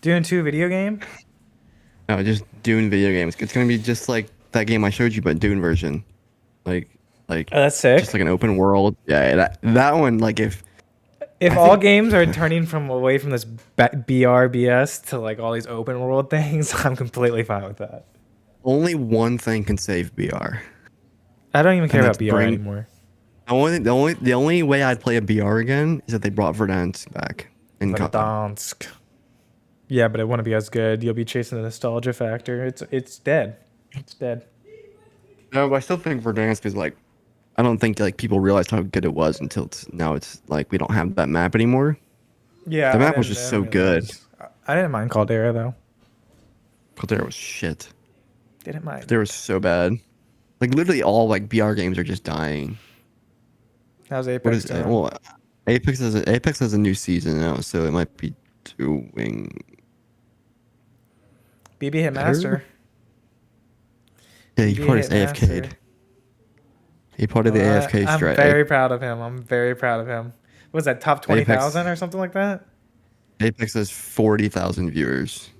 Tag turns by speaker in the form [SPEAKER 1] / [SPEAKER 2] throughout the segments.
[SPEAKER 1] Dune 2 video game?
[SPEAKER 2] No, just Dune video games. It's gonna be just like that game I showed you, but Dune version. Like, like,
[SPEAKER 1] Oh, that's
[SPEAKER 2] just
[SPEAKER 1] sick.
[SPEAKER 2] like an open world. Yeah, that one. Like, if
[SPEAKER 1] If
[SPEAKER 2] I
[SPEAKER 1] all
[SPEAKER 2] think
[SPEAKER 1] games are turning from away from this BRBS to like all these open world things, I'm completely fine with that.
[SPEAKER 2] only one thing can save BR,
[SPEAKER 1] I don't even care
[SPEAKER 2] and
[SPEAKER 1] about
[SPEAKER 2] that's
[SPEAKER 1] BR
[SPEAKER 2] bring
[SPEAKER 1] anymore.
[SPEAKER 2] the only way I'd play a BR again is if they brought Verdansk back in COD.
[SPEAKER 1] Verdansk. Yeah, but it wouldn't be as good. You'll be chasing the nostalgia factor. It's dead. It's dead.
[SPEAKER 2] No, but I still think Verdansk is like. I don't think like people realized how good it was until now. It's like we don't have that map anymore.
[SPEAKER 1] Yeah,
[SPEAKER 2] The map was just
[SPEAKER 1] I didn't
[SPEAKER 2] so good.
[SPEAKER 1] realize. I didn't mind Caldera though.
[SPEAKER 2] Caldera was shit.
[SPEAKER 1] Didn't mind
[SPEAKER 2] Caldera was
[SPEAKER 1] it.
[SPEAKER 2] so bad. Like literally all like BR games are just dying.
[SPEAKER 1] How's
[SPEAKER 2] What
[SPEAKER 1] Apex
[SPEAKER 2] is
[SPEAKER 1] doing?
[SPEAKER 2] well, Apex has a new season now, so it might be doing
[SPEAKER 1] BB hit
[SPEAKER 2] better.
[SPEAKER 1] master.
[SPEAKER 2] Yeah, he
[SPEAKER 1] BB
[SPEAKER 2] part
[SPEAKER 1] hit
[SPEAKER 2] is AFK'd.
[SPEAKER 1] master.
[SPEAKER 2] He part of
[SPEAKER 1] Well,
[SPEAKER 2] the AFK
[SPEAKER 1] I'm
[SPEAKER 2] strat.
[SPEAKER 1] very proud of him. I'm very proud of him. What was that, top
[SPEAKER 2] Apex
[SPEAKER 1] 20,000 or something like that?
[SPEAKER 2] Apex has 40,000 viewers,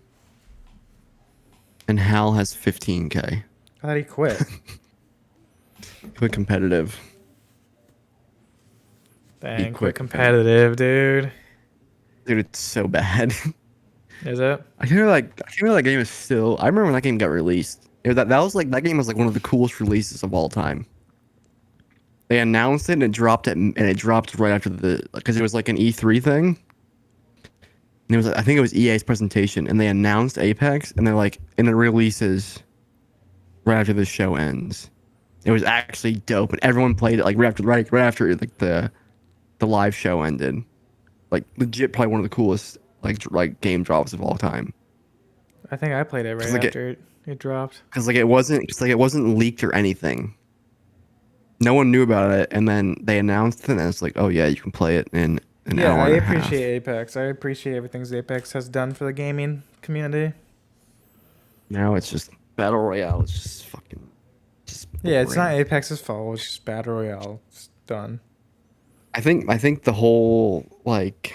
[SPEAKER 2] and Hal has 15K.
[SPEAKER 1] I thought he quit.
[SPEAKER 2] Quite competitive. He
[SPEAKER 1] Dang, quit
[SPEAKER 2] quit competitive.
[SPEAKER 1] competitive, dude.
[SPEAKER 2] Dude, it's so bad.
[SPEAKER 1] Is it?
[SPEAKER 2] I feel like that game is still. I remember when that game got released. That was like that game was like one of the coolest releases of all time. They announced it and it dropped right after the because it was like an E3 thing. And it was I think it was EA's presentation and they announced Apex and they're like and it releases right after the show ends. It was actually dope and everyone played it like right after like the live show ended. Like legit probably one of the coolest like game drops of all time.
[SPEAKER 1] I think I played it
[SPEAKER 2] Cuz
[SPEAKER 1] right
[SPEAKER 2] like it
[SPEAKER 1] after it dropped.
[SPEAKER 2] cuz like it wasn't leaked or anything. No one knew about it and then they announced it and it's like, "Oh yeah, you can play it in an
[SPEAKER 1] Yeah,
[SPEAKER 2] hour
[SPEAKER 1] I
[SPEAKER 2] and a
[SPEAKER 1] appreciate
[SPEAKER 2] half."
[SPEAKER 1] Apex. I appreciate everything Apex has done for the gaming community.
[SPEAKER 2] Now it's just battle royale. It's just fucking just
[SPEAKER 1] Yeah, it's not
[SPEAKER 2] boring.
[SPEAKER 1] Apex's fault. It's just Battle Royale. It's done.
[SPEAKER 2] I think the whole like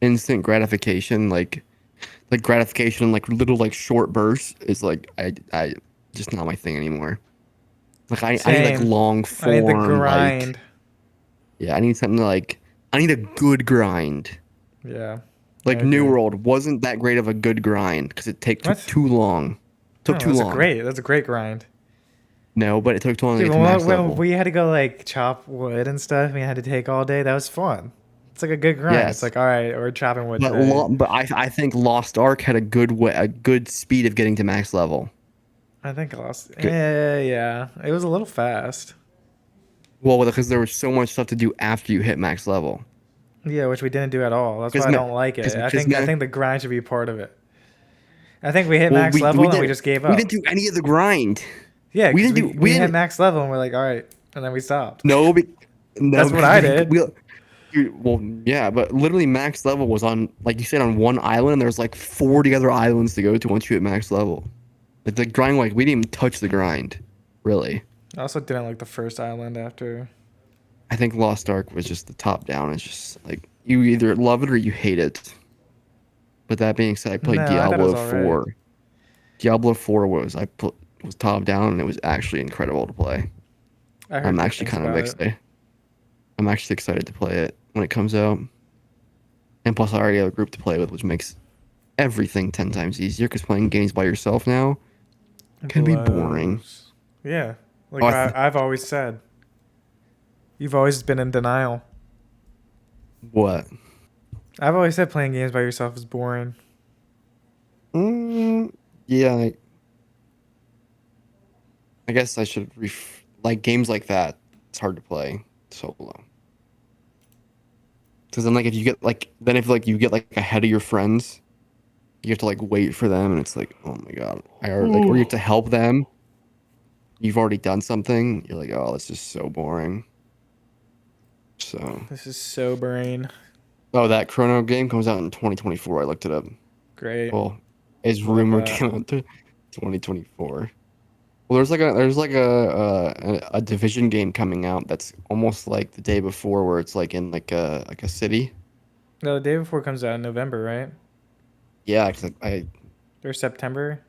[SPEAKER 2] instant gratification, like gratification in like little like short bursts is like I just not my thing anymore. Like I need like
[SPEAKER 1] Same.
[SPEAKER 2] long
[SPEAKER 1] I need the
[SPEAKER 2] form like
[SPEAKER 1] grind.
[SPEAKER 2] yeah, I need something like I need a good grind.
[SPEAKER 1] Yeah, I
[SPEAKER 2] Like New
[SPEAKER 1] agree.
[SPEAKER 2] World wasn't that great of a good grind because took
[SPEAKER 1] What?
[SPEAKER 2] too long. Took
[SPEAKER 1] No,
[SPEAKER 2] too long.
[SPEAKER 1] that's a great grind.
[SPEAKER 2] No, but it took too long to
[SPEAKER 1] Dude,
[SPEAKER 2] get to
[SPEAKER 1] when
[SPEAKER 2] max
[SPEAKER 1] when
[SPEAKER 2] level.
[SPEAKER 1] we had to go like chop wood and stuff, we had to take all day. That was fun. It's like a good grind. It's
[SPEAKER 2] Yes.
[SPEAKER 1] like, all right, we're chopping wood
[SPEAKER 2] But
[SPEAKER 1] today.
[SPEAKER 2] I think Lost Ark had a good speed of getting to max level.
[SPEAKER 1] I think I lost.
[SPEAKER 2] Good.
[SPEAKER 1] Yeah, it was a little fast.
[SPEAKER 2] Well, because there was so much stuff to do after you hit max level.
[SPEAKER 1] Yeah, which we didn't do at all. That's
[SPEAKER 2] Because
[SPEAKER 1] why I don't like it. I
[SPEAKER 2] man,
[SPEAKER 1] think the grind should be part of it. I think we hit
[SPEAKER 2] well
[SPEAKER 1] max
[SPEAKER 2] we
[SPEAKER 1] level and we
[SPEAKER 2] did
[SPEAKER 1] just gave
[SPEAKER 2] we didn't
[SPEAKER 1] up.
[SPEAKER 2] do any of the grind.
[SPEAKER 1] Yeah,
[SPEAKER 2] We
[SPEAKER 1] because
[SPEAKER 2] didn't do we
[SPEAKER 1] we hit
[SPEAKER 2] didn't
[SPEAKER 1] max level and we're like, all right, and then we stopped.
[SPEAKER 2] no be, no
[SPEAKER 1] That's what
[SPEAKER 2] because
[SPEAKER 1] I did.
[SPEAKER 2] well yeah, but literally max level was on like you said on one island. And there's like 40 other islands to go to once you hit max level. Like the grind like we didn't even touch the grind, really.
[SPEAKER 1] I also didn't like the first island after.
[SPEAKER 2] I think Lost Ark was just the top down. It's just like you either love it or you hate it. But that being said, I played
[SPEAKER 1] No, I thought it was
[SPEAKER 2] Diablo
[SPEAKER 1] all right.
[SPEAKER 2] 4. Diablo 4 was top down and it was actually incredible to play.
[SPEAKER 1] I heard
[SPEAKER 2] I'm
[SPEAKER 1] good
[SPEAKER 2] actually
[SPEAKER 1] things
[SPEAKER 2] kind of
[SPEAKER 1] about it.
[SPEAKER 2] excited. I'm actually excited to play it when it comes out. And plus, I already have a group to play with, which makes everything 10 times easier because playing games by yourself now can be boring.
[SPEAKER 1] Blows. Yeah,
[SPEAKER 2] Oh,
[SPEAKER 1] like I've always said, you've always been in denial.
[SPEAKER 2] what?
[SPEAKER 1] I've always said playing games by yourself is boring.
[SPEAKER 2] Mm, yeah, I guess I should like games like that. It's hard to play solo. Because then, like, if you get like, then if like you get like ahead of your friends, you have to like wait for them, and it's like, oh my god, or you have to help them. You've already done something. You're like, oh, this is so boring. So,
[SPEAKER 1] This is sobering.
[SPEAKER 2] oh, that Chrono game comes out in 2024. I looked it up.
[SPEAKER 1] Great.
[SPEAKER 2] Well, it's
[SPEAKER 1] Love
[SPEAKER 2] rumored to
[SPEAKER 1] that.
[SPEAKER 2] come out to 2024. Well, there's like a division game coming out that's almost like the day before, where it's like in like a city.
[SPEAKER 1] No, the day before comes out in November, right?
[SPEAKER 2] Yeah, because I
[SPEAKER 1] or September.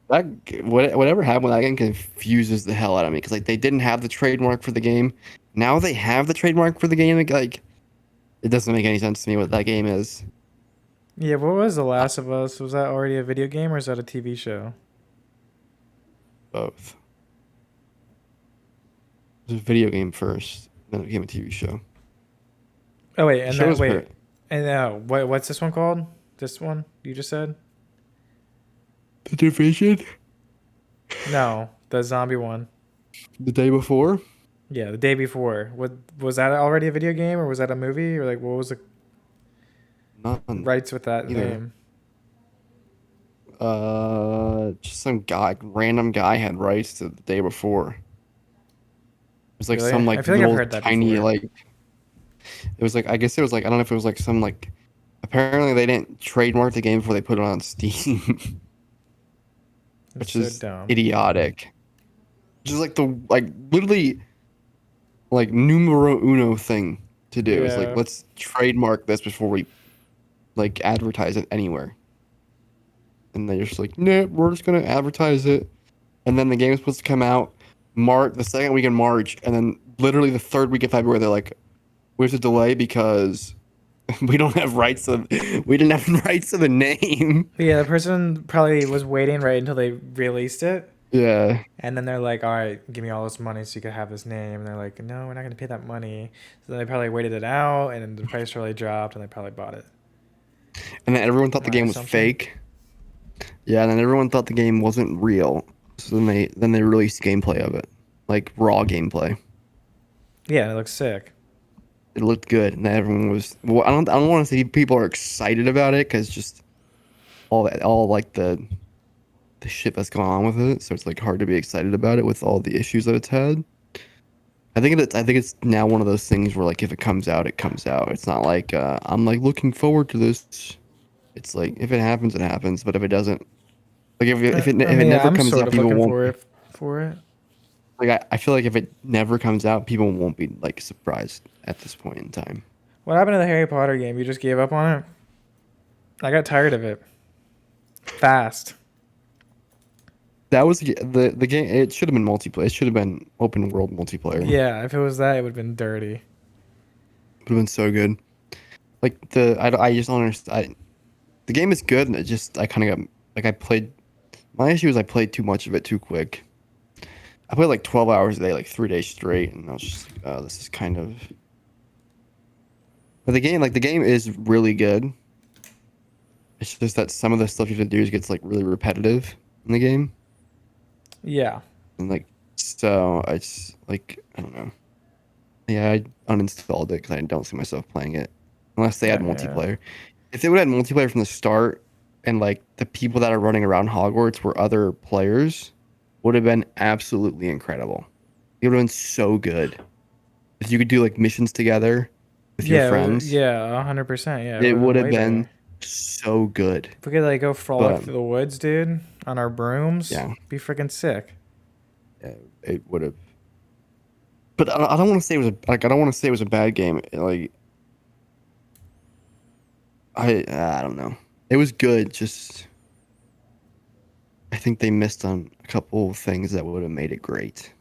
[SPEAKER 2] that whatever happened with that game confuses the hell out of me because like they didn't have the trademark for the game. Now they have the trademark for the game. Like it doesn't make any sense to me what that game is.
[SPEAKER 1] Yeah, what was The
[SPEAKER 2] Uh,
[SPEAKER 1] Last of Us? Was that already a video game or is that a TV show?
[SPEAKER 2] Both. It was a video game first, then it became a TV show.
[SPEAKER 1] Oh wait,
[SPEAKER 2] The
[SPEAKER 1] and
[SPEAKER 2] show
[SPEAKER 1] that
[SPEAKER 2] was
[SPEAKER 1] wait, and what's this one called? This one you just said?
[SPEAKER 2] The Division
[SPEAKER 1] No, the zombie one.
[SPEAKER 2] the day before.
[SPEAKER 1] Yeah, the day before. What was that already a video game or was that a movie or like what was the
[SPEAKER 2] None
[SPEAKER 1] rights with that
[SPEAKER 2] either.
[SPEAKER 1] name?
[SPEAKER 2] Just some guy, random guy had rights to the day before. It was like
[SPEAKER 1] Really?
[SPEAKER 2] some
[SPEAKER 1] I
[SPEAKER 2] like
[SPEAKER 1] feel like I've
[SPEAKER 2] little
[SPEAKER 1] heard that
[SPEAKER 2] tiny
[SPEAKER 1] before.
[SPEAKER 2] like it was like I guess it was like I don't know if it was like some like apparently they didn't trademark the game before they put it on Steam,
[SPEAKER 1] It's
[SPEAKER 2] which
[SPEAKER 1] so
[SPEAKER 2] is
[SPEAKER 1] dumb.
[SPEAKER 2] idiotic. Which is like the like literally like numero uno thing to do is like
[SPEAKER 1] Yeah.
[SPEAKER 2] let's trademark this before we like advertise it anywhere. And they're just like, nah, we're just gonna advertise it. And then the game is supposed to come out March the second week in March, and then literally the third week of February, they're like, we have to delay because we don't have rights to we didn't have rights to the name.
[SPEAKER 1] But yeah, the person probably was waiting right until they released it.
[SPEAKER 2] Yeah.
[SPEAKER 1] And then they're like, all right, give me all this money so you can have this name. And they're like, no, we're not going to pay that money. So they probably waited it out and then the price really dropped and they probably bought it.
[SPEAKER 2] And then everyone thought the
[SPEAKER 1] My
[SPEAKER 2] game was
[SPEAKER 1] assumption.
[SPEAKER 2] fake. Yeah, and then everyone thought the game wasn't real. So then they released gameplay of it. Like raw gameplay.
[SPEAKER 1] Yeah, and it looks sick.
[SPEAKER 2] It looked good, and everyone was. Well, I don't want to say people are excited about it because just all like the shit that's going on with it. So it's like hard to be excited about it with all the issues that it's had. I think it's now one of those things where like if it comes out, it comes out. It's not like I'm like looking forward to this. It's like if it happens, it happens. But if it doesn't, like
[SPEAKER 1] I
[SPEAKER 2] if it
[SPEAKER 1] mean, yeah,
[SPEAKER 2] never
[SPEAKER 1] I'm
[SPEAKER 2] comes
[SPEAKER 1] sort
[SPEAKER 2] out,
[SPEAKER 1] of
[SPEAKER 2] people
[SPEAKER 1] looking
[SPEAKER 2] won't
[SPEAKER 1] for
[SPEAKER 2] be
[SPEAKER 1] it. For it.
[SPEAKER 2] like I feel like if it never comes out, people won't be like surprised at this point in time.
[SPEAKER 1] What happened to the Harry Potter game? You just gave up on it? I got tired of it. Fast.
[SPEAKER 2] That was the game. It should have been multiplayer. It should have been open world multiplayer. Would
[SPEAKER 1] Yeah, if it was that, it would have been dirty.
[SPEAKER 2] have been so good. Like I just don't understand. The game is good, and it just I kind of got like I played. My issue is I played too much of it too quick. I played like 12 hours a day, like 3 days straight, and I was just like, oh, this is kind of. But the game is really good. It's just that some of the stuff you have to do gets like really repetitive in the game,
[SPEAKER 1] Yeah.
[SPEAKER 2] and like so it's like I don't know. Yeah, I uninstalled it because I don't see myself playing it unless they had
[SPEAKER 1] Yeah.
[SPEAKER 2] multiplayer. If they would have had multiplayer from the start, and like the people that are running around Hogwarts were other players, would have been absolutely incredible. It would have been so good if you could do like missions together with your friends.
[SPEAKER 1] Yeah, 100%. Yeah, it
[SPEAKER 2] It
[SPEAKER 1] would have been
[SPEAKER 2] would have
[SPEAKER 1] way
[SPEAKER 2] been
[SPEAKER 1] better.
[SPEAKER 2] so good.
[SPEAKER 1] If we could like go frolic
[SPEAKER 2] But
[SPEAKER 1] through the woods, dude, on our brooms,
[SPEAKER 2] yeah,
[SPEAKER 1] be freaking sick.
[SPEAKER 2] it would have. But I don't want to say it was I don't want to say it was a bad game. Like I don't know. It was good. Just I think they missed on a couple things that would have made it great.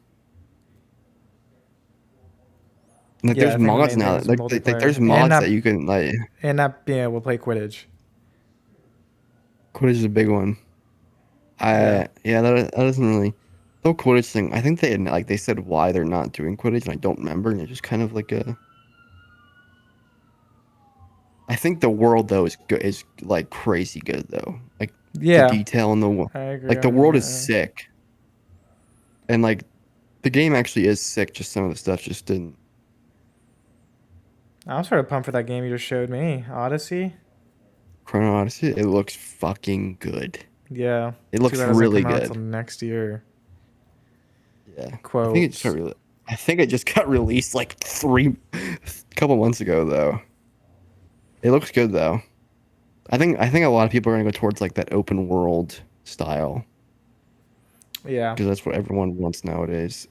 [SPEAKER 2] Like
[SPEAKER 1] Yeah,
[SPEAKER 2] there's
[SPEAKER 1] I think the
[SPEAKER 2] mods
[SPEAKER 1] main thing
[SPEAKER 2] now.
[SPEAKER 1] is
[SPEAKER 2] Like there's
[SPEAKER 1] multiplayer and
[SPEAKER 2] mods that
[SPEAKER 1] not
[SPEAKER 2] you can like.
[SPEAKER 1] being able to play Quidditch.
[SPEAKER 2] Quidditch is a big one.
[SPEAKER 1] Yeah.
[SPEAKER 2] Yeah, that doesn't really. The whole Quidditch thing. I think they said why they're not doing Quidditch, and I don't remember. And it's just kind of like a. I think the world though is good. Is like crazy good though. Like the
[SPEAKER 1] Yeah,
[SPEAKER 2] detail in the
[SPEAKER 1] I agree
[SPEAKER 2] like the world is
[SPEAKER 1] 100%.
[SPEAKER 2] sick, and like the game actually is sick. Just some of the stuff just didn't.
[SPEAKER 1] I'm sort of pumped for that game you just showed me, Odyssey.
[SPEAKER 2] Chrono Odyssey. It looks fucking good.
[SPEAKER 1] Yeah.
[SPEAKER 2] It
[SPEAKER 1] Too
[SPEAKER 2] looks
[SPEAKER 1] bad it doesn't
[SPEAKER 2] really
[SPEAKER 1] come out till
[SPEAKER 2] good.
[SPEAKER 1] next year.
[SPEAKER 2] Yeah, I think it just got
[SPEAKER 1] Quotes.
[SPEAKER 2] re- I think it just got released like couple months ago though. It looks good though. I think a lot of people are gonna go towards like that open world style
[SPEAKER 1] Yeah.
[SPEAKER 2] because that's what everyone wants nowadays.